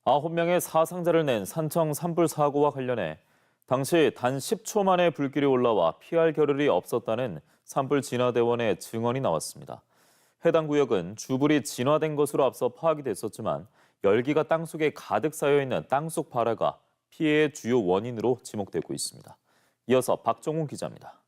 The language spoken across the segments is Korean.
9명의 사상자를 낸 산청 산불 사고와 관련해 당시 단 10초 만에 불길이 올라와 피할 겨를이 없었다는 산불 진화대원의 증언이 나왔습니다. 해당 구역은 주불이 진화된 것으로 앞서 파악이 됐었지만 열기가 땅속에 가득 쌓여있는 땅속 발화가 피해의 주요 원인으로 지목되고 있습니다. 이어서 박정훈 기자입니다.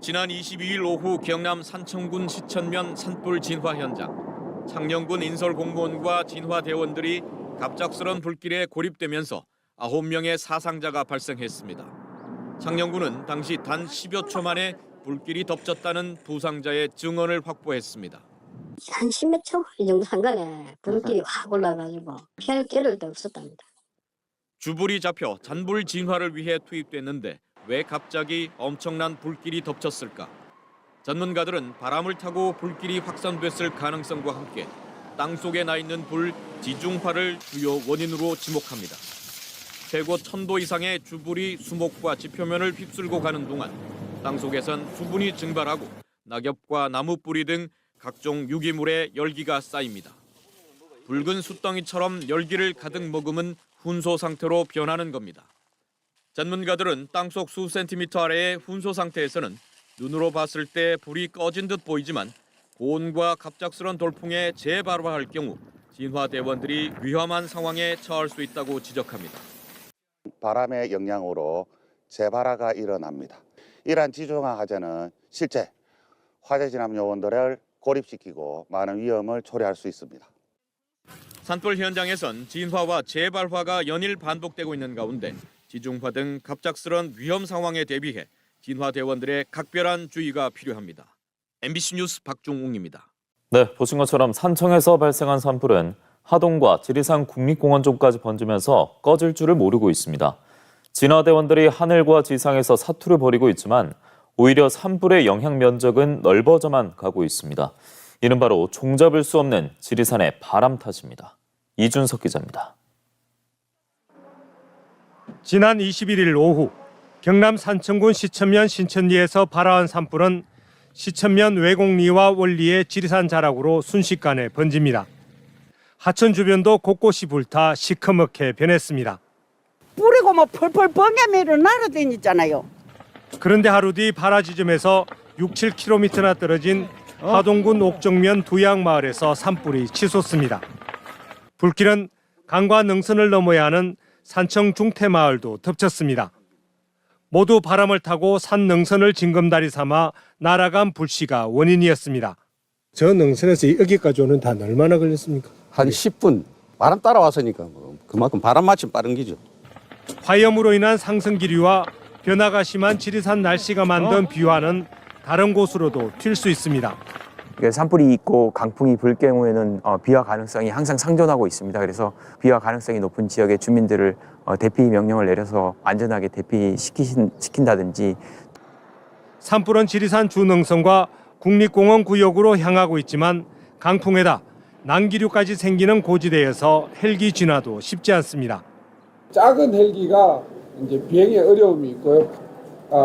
지난 22일 오후 경남 산청군 시천면 산불 진화 현장. 창녕군 인설 공무원과 진화 대원들이 갑작스런 불길에 고립되면서 9명의 사상자가 발생했습니다. 창녕군은 당시 단 10여 초 만에 불길이 덮쳤다는 부상자의 증언을 확보했습니다. 한 10몇 초 이 정도 상간에 불길이 확 올라가지고 피할 겨를도 없었답니다. 주불이 잡혀 잔불 진화를 위해 투입됐는데 왜 갑자기 엄청난 불길이 덮쳤을까? 전문가들은 바람을 타고 불길이 확산됐을 가능성과 함께 땅속에 나 있는 불 지중화를 주요 원인으로 지목합니다. 최고 1000도 이상의 주불이 수목과 지표면을 휩쓸고 가는 동안 땅속에선 수분이 증발하고 낙엽과 나무뿌리 등 각종 유기물에 열기가 쌓입니다. 붉은 숯덩이처럼 열기를 가득 머금은 훈소 상태로 변하는 겁니다. 전문가들은 땅속 수 센티미터 아래의 훈소 상태에서는 눈으로 봤을 때 불이 꺼진 듯 보이지만 고온과 갑작스런 돌풍에 재발화할 경우 진화대원들이 위험한 상황에 처할 수 있다고 지적합니다. 바람의 영향으로 재발화가 일어납니다. 이러한 지중화 화재는 실제 화재 진압 요원들을 고립시키고 많은 위험을 초래할 수 있습니다. 산불 현장에선 진화와 재발화가 연일 반복되고 있는 가운데 지중화 등 갑작스런 위험 상황에 대비해 진화대원들의 각별한 주의가 필요합니다. MBC 뉴스 박종웅입니다. 네, 보신 것처럼 산청에서 발생한 산불은 하동과 지리산 국립공원 쪽까지 번지면서 꺼질 줄을 모르고 있습니다. 진화대원들이 하늘과 지상에서 사투를 벌이고 있지만 오히려 산불의 영향 면적은 넓어져만 가고 있습니다. 이는 바로 종잡을 수 없는 지리산의 바람 탓입니다. 이준석 기자입니다. 지난 21일 오후 경남 산청군 시천면 신천리에서 발화한 산불은 시천면 외곡리와 원리의 지리산 자락으로 순식간에 번집니다. 하천 주변도 곳곳이 불타 시커멓게 변했습니다. 뿌리고 뭐 펄펄 번개미로 날아다니잖아요. 그런데 하루 뒤 발화 지점에서 6, 7km나 떨어진 하동군 옥정면 두양마을에서 산불이 치솟습니다. 불길은 강과 능선을 넘어야 하는 산청 중태마을도 덮쳤습니다. 모두 바람을 타고 산 능선을 징검다리 삼아 날아간 불씨가 원인이었습니다. 저 능선에서 여기까지 오는 데 얼마나 걸렸습니까? 한 10분 바람 따라왔으니까 뭐 그만큼 바람 맞춤 빠른 기죠. 화염으로 인한 상승 기류와 변화가 심한 지리산 날씨가 만든 비화는 다른 곳으로도 튈 수 있습니다. 산불이 있고 강풍이 불 경우에는 비화 가능성이 항상 상존하고 있습니다. 그래서 비화 가능성이 높은 지역의 주민들을 대피 명령을 내려서 안전하게 대피시킨다든지. 산불은 지리산 주능선과 국립공원 구역으로 향하고 있지만 강풍에다 난기류까지 생기는 고지대에서 헬기 진화도 쉽지 않습니다. 작은 헬기가 이제 비행에 어려움이 있고요.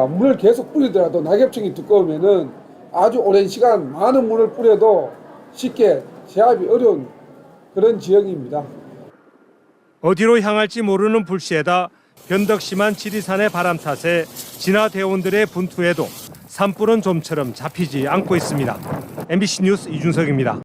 물을 계속 뿌리더라도 낙엽층이 두꺼우면은 아주 오랜 시간 많은 물을 뿌려도 쉽게 제압이 어려운 그런 지역입니다. 어디로 향할지 모르는 불씨에다 변덕 심한 지리산의 바람 탓에 진화대원들의 분투에도 산불은 좀처럼 잡히지 않고 있습니다. MBC 뉴스 이준석입니다.